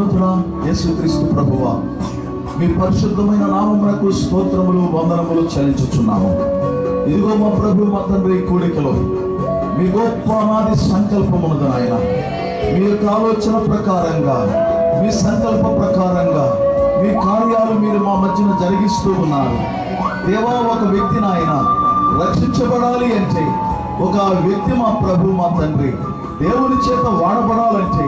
మహోన్నతుడా యేసుక్రీస్తు ప్రభువా, మీ పరిశుద్ధమైన నామమునకు స్తోత్రములు వందనములు చెల్లించుచున్నాము. ఇదిగో మా ప్రభు మా తండ్రి కూడికలో మీ గొప్ప అనాది సంకల్పమున్నది నాయన. మీ యొక్క ఆలోచన ప్రకారంగా, మీ సంకల్ప ప్రకారంగా మీ కార్యాలు మీరు మా మధ్యన జరిగిస్తూ ఉన్నారు దేవా. ఒక వ్యక్తి నాయన రక్షించబడాలి అంటే, ఒక వ్యక్తి మా ప్రభు మా తండ్రి దేవుని చేత వాడబడాలంటే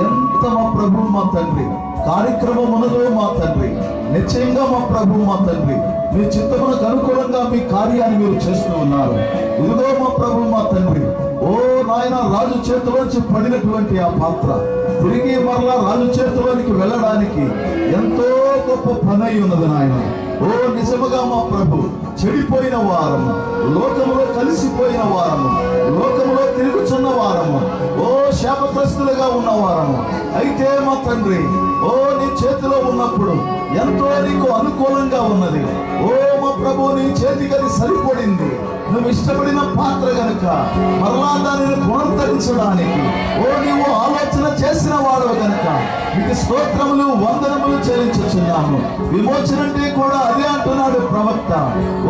ఎంత మా ప్రభు మా తండ్రి కార్యక్రమం ఉన్నదో మా తండ్రి, నిశ్చయంగా మా ప్రభు మా తండ్రి మీ చిత్తమునకు అనుకూలంగా మీ కార్యాన్ని మీరు చేస్తూ ఉన్నారు. ఇదిగో మా ప్రభు మా తండ్రి, ఓ నాయన, రాజు చేతిలోంచి పడినటువంటి ఆ పాత్ర తిరిగి మరలా రాజు చేతిలోనికి వెళ్ళడానికి ఎంతో గొప్ప పని అయి ఉన్నది నాయన. ఓ నిజముగా మా ప్రభు, చెడిపోయిన వారము, లోకములో కలిసిపోయిన వారము, లోకములో తిరుగుచున్న వారము, ఓ శాపగ్రస్తులుగా ఉన్న వారము అయితే మా తండ్రి, ఓ నీ చేతిలో ఉన్నప్పుడు ఎంతో నీకు అనుకూలంగా ఉన్నది. ఓ మా ప్రభు, నీ చేతికి అది సరిపడింది. నువ్వు ఇష్టపడిన పాత్ర గనుక మరలా దానిని పునరుద్ధరించడానికి ఓ నీవు ఆలోచన చేసిన వాడు గనుక మీకు స్తోత్రములు వందనములు చెల్లించుచున్నాము. విమోచన అంటే కూడా అదే అంటున్నాడు ప్రవక్త.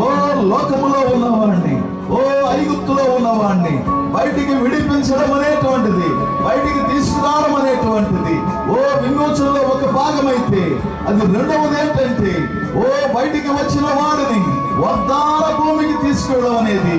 ఓ లోకములో ఉన్నవాడిని, ఓ ఐగుప్తులో ఉన్నవాడిని బయటికి విడిపించడం అనేటువంటిది, బయటికి తీసుకురావడం అనేటువంటిది ఓ విమోచనలో ఒక భాగమైతే, అది రెండవది ఏంటంటే ఓ బయటికి వచ్చిన వాడిని వాగ్దాన భూమికి తీసుకెళ్ళడం అనేది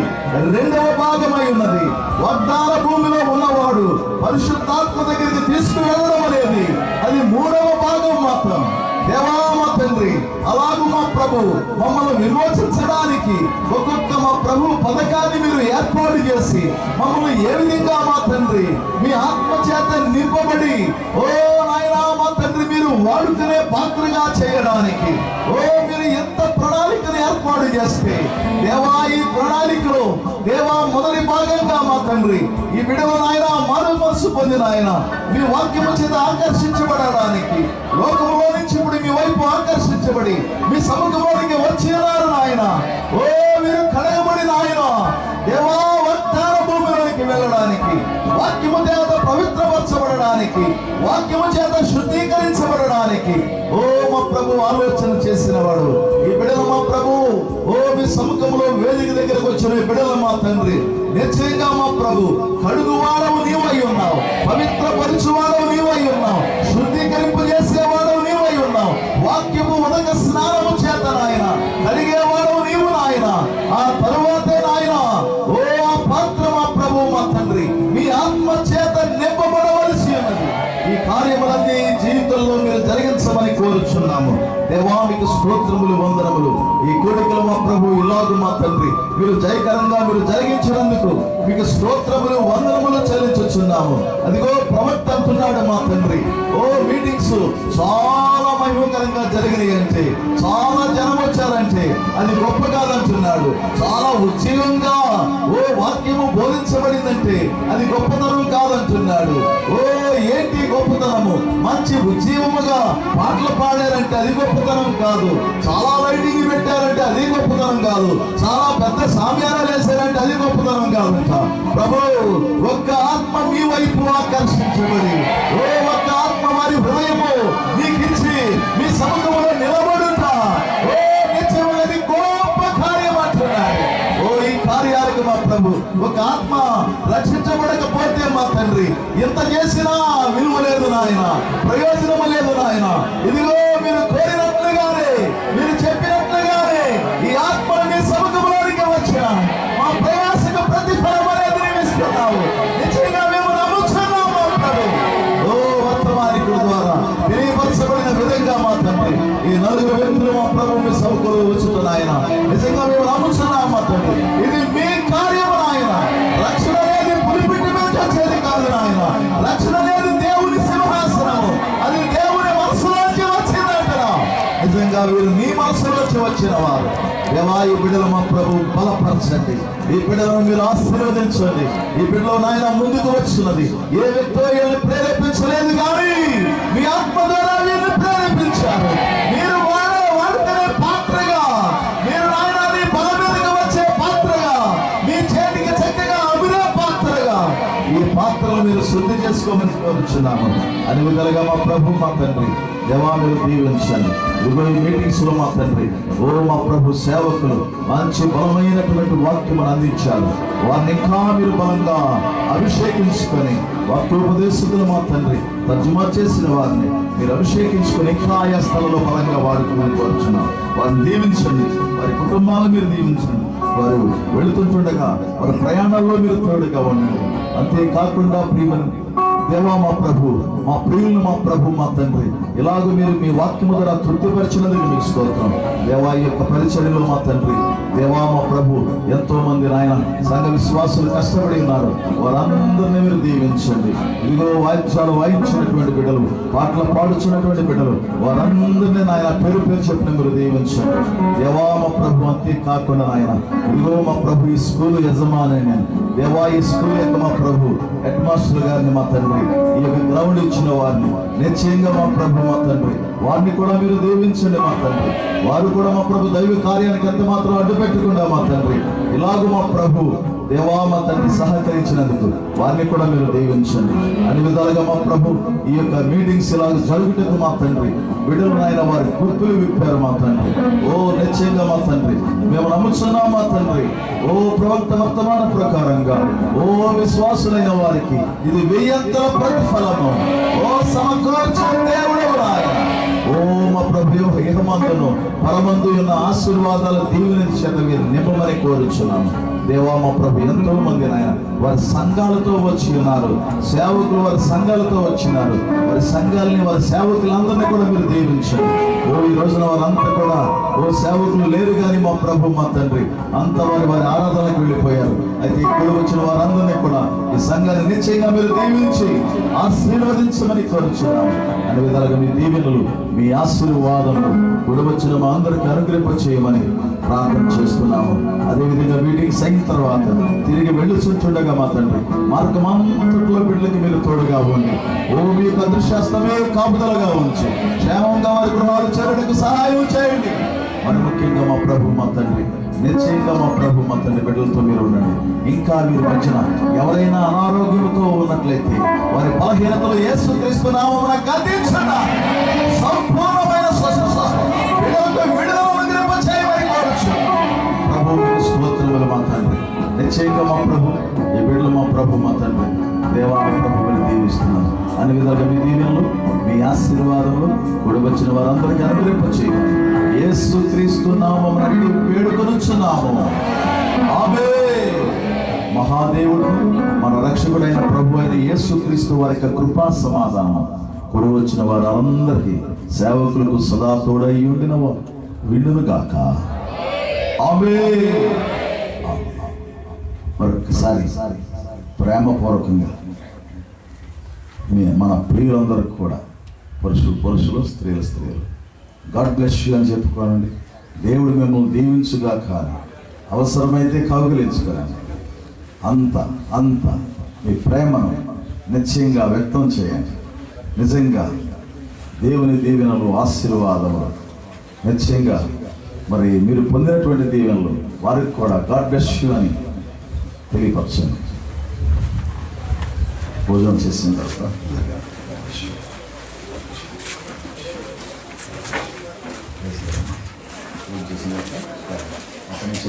రెండవ భాగమై ఉన్నది. వాగ్దాన భూమిలో ఉన్నవాడు పరిశుద్ధాత్మ దగ్గరికి తీసుకువెళ్ళడం అనేది అది మూడవ భాగం మాత్రం. దేవా మా తండ్రి, అలాగూ మా ప్రభు మమ్మల్ని విమోచించడానికి ఒక్కొక్క మా ప్రభు పథకాన్ని మీరు ఏర్పాటు చేసి మమ్మల్ని ఏ విధంగా మా తండ్రి మీ ఆత్మ చేత నింపబడి ఓ నాయనా మా తండ్రి మీరు వాడుకునే పాత్రగా చేయడానికి ఓ మీరు ఎంత ప్రణాళికను ఏర్పాటు చేస్తే దేవా, ఈ ప్రణాళికలో దేవా మొదటి భాగంగా మా తండ్రి ఈ బిడ్డలు నాయన మానవ మనసు పొందిన ఆయన మీ వాక్యము చేత ఆకర్షించబడడానికి లోకంలో నుంచి ఇప్పుడు మీ వైపు ఆకర్షించబడి మీ సముఖంలోనికి వచ్చినారు నాయన. ఓ మీరు కడగబడిన ఆయన దేవా, వాగ్దాన భూమిలోనికి వెళ్ళడానికి, వాక్యము చేత పవిత్రపరచబడడానికి, వాక్యము చేత శుద్ధీకరించబడడానికి ఓ మా ప్రభు ఆలోచన చేసిన వాడు ఈ బిడ్డలు మా ప్రభు ఓ మీ సముఖంలో వేదిక దగ్గరకు వచ్చిన ఈ బిడ్డలు మా తండ్రి నిశ్చయంగా మా ప్రభు కడుగువాడవు నీవై ఉన్నావు, పవిత్రపరచువాడవు నీవై ఉన్నావు, శుద్ధీకరింపు చేసేవాడవు నీవై ఉన్నావు, వాక్యము ఉదక స్నానము చేత నాయన కడిగేవాడవు నీవు నాయన. ఆ తరువాతే నాయన ఓ ఆ పాత్ర మా ప్రభు మా తండ్రి మీ ఆత్మ చేత నింపబడవలసి ఉన్నది. ఈ కార్యములన్నీ జీవితంలో మీరు జరిగించమని కోరుచున్నాము దేవా. మీకు స్తోత్రములు వందనములు. ఈ కోరికలు మా ప్రభు ఇలాగు మా తండ్రి మీరు జయకరంగా మీరు జరిగించినందుకు మీకు స్తోత్రములు వందనములు చెల్లించుచున్నాము. అదిగో ప్రవక్త అంటున్నాడు మా తండ్రి, ఓ మీటింగ్స్ చాలా మహిమకరంగా జరిగినాయి అంటే, చాలా జనం వచ్చారంటే అది గొప్ప కాదంటున్నాడు. చాలా ఉజ్జీవంగా ఓ వాక్యము బోధించబడిందంటే అది గొప్పతనం కాదంటున్నాడు. ఓ ఏంటి గొప్పతనము? మంచి ఉజ్జీవముగా పాటలు పాడారంటే అది గొప్పతనం కాదు, చాలా లైటింగ్ పెట్టారంటే అది గొప్పతనం కాదు, చాలా పెద్ద సామ్యానాలు వేశారంటే అది గొప్పతనం కాదంట. ప్రభు, ఒక్క ఆత్మ మీ వైపు ఆకర్షించబడి ఓ ఒక్క ఆత్మ వారి హృదయము నీకిచ్చి మీ సముఖంలో నిలబడుట ఓ నిత్యమైనది గొప్ప కార్యం అంటున్నాడు. ఓ ఈ కార్యాలకు మా ప్రభు ఒక ఆత్మ రక్షించబడకపోతే మా తండ్రి ఎంత చేసినా విలువ లేదు నాయన, ప్రయోజనము లేదు నాయన. ఇదిగో మీరు కోరినట్లుగానే మీరు చెప్పినట్లుగానే ఈ ఆత్మను మీ సముఖంలోనికి వచ్చిన మా ప్రయాసకు ప్రతిఫలం అనేది నియమిస్తున్నావు. నిజంగా మేము నమ్ముతున్నాము మా ప్రభు. ఓ వర్తమానికుల ద్వారా తెలియపరచబడిన విధంగా మా తండ్రి ఈ నలుగురు వ్యక్తులు మా ప్రభు మీ సముఖంలో వచ్చుతున్నాయన నిజంగా మేము నమ్ముతున్నాము మా తండ్రి. ఇది మీ కార్యము నాయన. రక్షణ అనేది పులిపిట్టి మీద వచ్చేది కాదు నాయన. రక్షణ అనేది దేవుని సింహాసనము, అది దేవుని మనసులోంచి వచ్చిందంటారా. నిజంగా వీరు నీ మనసులోంచి వచ్చిన వారు దేవా. ఈ బిడ్డలు మా ప్రభు బలపరచండి, ఈ బిడ్డలను మీరు ఆశీర్వదించండి. ఈ బిడ్డలో నాయన ముందుకు వచ్చినది ఏ వ్యక్తో వీళ్ళని ప్రేరేపించలేదు కానీ మీ ఆత్మ ద్వారా వీళ్ళని ప్రేరేపించారు. మీరు వాడుకునే పాత్రగా, మీరు నాయన నీ బల మీదకి వచ్చే పాత్రగా, మీ చేతికి చక్కగా అభినయ పాత్రగా ఈ పాత్రలు మీరు శుద్ధి చేసుకుని చేసుకోమని కోరుచున్నాము. అన్ని విధాలుగా మా ప్రభు మా తండ్రి దేవా మీరు దీవించండి. ఇదిగో ఈ మీటింగ్స్ లో మా తండ్రి మా ప్రభు సేవకులు మంచి బలమైనటువంటి వాక్యం అందించారు. వారిని ఇంకా మీరు బలంగా అభిషేకించుకొని వాక్యోపదేశకులు మా తండ్రి తర్జుమా చేసిన వారిని మీరు అభిషేకించుకొని ఇంకా ఆయా స్థలంలో బలంగా వాడుకోమని కోరుచున్నాం. వారిని దీవించండి, వారి కుటుంబాలను మీరు దీవించండి. వారు వెళుతుంటుండగా వారి ప్రయాణాల్లో మీరు తోడుగా ఉండండి. అంతేకాకుండా ప్రియమని దేవా మా ప్రభు మా ప్రియులను మా ప్రభు మా తండ్రి ఇలాగూ మీరు మీ వాక్యము ద్వారా తృప్తిపరిచినందుకు మీకు స్తోత్రం. దేవా ఈ యొక్క పరిచర్యలో మా తండ్రి దేవా మా ప్రభు ఎంతో మంది నాయన సంఘ విశ్వాసులు కష్టపడి ఉన్నారు. వారందరినీ మీరు దీవించండి. ఇదిగో వాయిద్యాలు వాయించినటువంటి బిడ్డలు, పాటలు పాడుచున్నటువంటి బిడ్డలు, వారందరినీ నాయన పేరు పేరు చెప్పిన మీరు దీవించండి. దేవా మా ప్రభు అంతేకాకుండా నాయన ఇదిగో మా ప్రభు ఈ స్కూల్ యజమాని దేవా ఈ స్కూల్ యొక్క మా ప్రభు హెడ్ మాస్టర్ గారిని మా తండ్రి ఈ యొక్క గ్రౌండ్ ఇచ్చిన వారిని నిశ్చయంగా మా ప్రభు మా తండ్రి వారిని కూడా మీరు దీవించండి మా తండ్రి. వారు కూడా మా ప్రభు దైవ కార్యానికి ఎంత మాత్రం అడ్డు పెట్టకుండా మా తండ్రి ఇలాగూ మా ప్రభు దేవా మా తండ్రి సహకరించినందుకు వారిని కూడా మీరు దీవించండి. అన్ని విధాలుగా మా ప్రభు ఈ యొక్క మీటింగ్స్ ఇలాగ జరుగుటకు మా తండ్రి బిడ్డలు నాయన వారి గుర్తులు విప్పారు మా తండ్రి. నిశ్చయంగా మా తండ్రి మేము నమ్ముచున్నాం మా తండ్రి. ప్రవక్త వర్తమాన ప్రకారంగా విశ్వాసులైన వారికి ఇది 1000 ప్రతిఫలము సమకూర్చిన దేవుడు ఆయన. మా ప్రభు యెహోవాను పరమందు ఉన్న ఆశీర్వాదాలు దీవెన చేత నింపమని కోరుచున్నాము. దేవా మా ప్రభు ఎంతో మంది నాయన వారి సంఘాలతో వచ్చి ఉన్నారు. సేవకులు వారి సంఘాలతో వచ్చినారు. వారి సంఘాలని వారి సేవకులందరినీ కూడా మీరు దీవించండి. ఈ రోజున వారంతా కూడా సేవకులు లేరు కానీ మా ప్రభు మా తండ్రి అంత వారి ఆరాధనకు వెళ్ళిపోయారు. అయితే ఇక్కడ వచ్చిన వారందరినీ కూడా ఈ సంఘాన్ని నిశ్చయంగా మీరు దీవించి ఆశీర్వదించమని కోరుచున్నాము. అన్ని విధాలుగా మీ దీవెనలు మీ ఆశీర్వాదములు కూడా వచ్చిన మా అందరికీ అనుగ్రహింప చేయమని ప్రార్థన చేస్తున్నాము. అదేవిధంగా మీటింగ్స్ అయిన తర్వాత తిరిగి వెళ్ళుచుంటుండగా మా తండ్రి మార్గమంతట్లో బిడ్డలకి మీరు తోడుగా ఉండి మీ యొక్క దృశ్యాస్తమే కాపుదలగా ఉంచి క్షేమంగా వారి గృహాలు చేరడానికి సహాయం చేయండి. మరి ముఖ్యంగా మా ప్రభు మా తండ్రి నిశ్చయంగా మా ప్రభు మా తండ్రి బిడ్డలతో మీరు ఉండండి. ఇంకా మీరు మధ్యన ఎవరైనా అనారోగ్యంతో ఉన్నట్లయితే వారి బలహీనతలు యేసుక్రీస్తు నామమున గద్దించండి. సంపూర్ణమైన స్వస్థత బిడ్డలకు విడుదల చేయమని కోరుచున్నాము. ప్రభు మీకు స్తోత్రములు మా తండ్రి. నిశ్చయంగా మా ప్రభు ఈ బిడ్డలు మా ప్రభు మా తండ్రి దేవా ప్రభువుని దీవిస్తున్నాను. అన్ని విధాలుగా మీ దీవెనలు మీ ఆశీర్వాదములు కూడా వచ్చిన వారందరికీ అనుగ్రహింప చేయమని యేసుక్రీస్తు నామమున అడిగి వేడుకొనుచున్నాము. ఆమేన్. మహాదేవుడు మన రక్షకుడైన ప్రభు అయిన యేసుక్రీస్తు వారి యొక్క కృపా సమాధానం కూడా వచ్చిన వారందరికీ సేవకులకు సదా తోడై ఉండిన విండును గాక. ఆమేన్. మరొకసారి ప్రేమపూర్వకంగా మన ప్రియులందరికీ కూడా పురుషులు స్త్రీలు గాడ్ బ్లెస్ యూ అని చెప్పుకోనండి. దేవుడు మిమ్మల్ని దీవించుగాక. అవసరమైతే కౌగిలించుకోనండి. అంత మీ ప్రేమను నిశ్చయంగా వ్యక్తం చేయండి. నిజంగా దేవుని దీవెనలు ఆశీర్వాదములు నిశ్చయంగా మరి మీరు పొందినటువంటి దీవెనలు వారికి కూడా గాడ్ బ్లెస్ యూ అని తెలియపరచండి. భోజనం చేసిన తర్వాత అక్కడి నుంచి